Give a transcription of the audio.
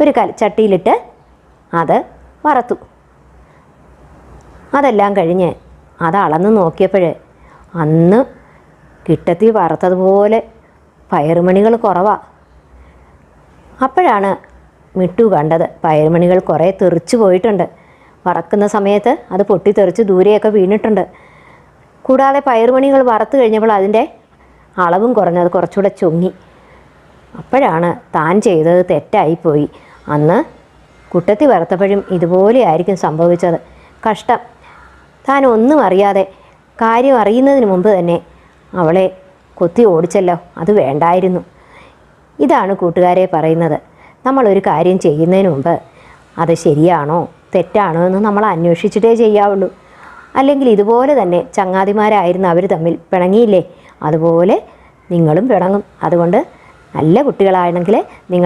ഒരു ചട്ടിയിലിട്ട് അത് വറുത്തു. അതെല്ലാം കഴിഞ്ഞ് അത് അളന്ന് നോക്കിയപ്പോൾ അന്ന് കിട്ടത്തി വറുത്തതുപോലെ പയറുമണികൾ കുറവാണ്. അപ്പോഴാണ് മിട്ടു കണ്ടത് പയറുമണികൾ കുറേ തെറിച്ച് പോയിട്ടുണ്ട്. വറക്കുന്ന സമയത്ത് അത് പൊട്ടിത്തെറിച്ച് ദൂരെയൊക്കെ വീണിട്ടുണ്ട്. കൂടാതെ പയറുമണികൾ വറുത്ത് കഴിഞ്ഞപ്പോൾ അതിൻ്റെ അളവും കുറഞ്ഞത് കുറച്ചുകൂടെ ചൊങ്ങി. അപ്പോഴാണ് താൻ ചെയ്തത് തെറ്റായിപ്പോയി. അന്ന് കുട്ടത്തി വറുത്തപ്പോഴും ഇതുപോലെയായിരിക്കും സംഭവിച്ചത്. കഷ്ടം, താൻ ഒന്നും അറിയാതെ കാര്യം അറിയുന്നതിന് മുമ്പ് തന്നെ അവളെ കൊത്തി ഓടിച്ചല്ലോ, അത് വേണ്ടായിരുന്നു. ഇതാണ് കൂട്ടുകാരെ പറയുന്നത്, നമ്മളൊരു കാര്യം ചെയ്യുന്നതിന് മുമ്പ് അത് ശരിയാണോ തെറ്റാണോ എന്ന് നമ്മൾ അന്വേഷിച്ചിട്ടേ ചെയ്യാവുള്ളൂ. അല്ലെങ്കിൽ ഇതുപോലെ തന്നെ ചങ്ങാതിമാരായിരുന്ന അവർ തമ്മിൽ പിണങ്ങിയില്ലേ, അതുപോലെ നിങ്ങളും പിണങ്ങും. അതുകൊണ്ട് നല്ല കുട്ടികളാണെങ്കിൽ നിങ്ങൾ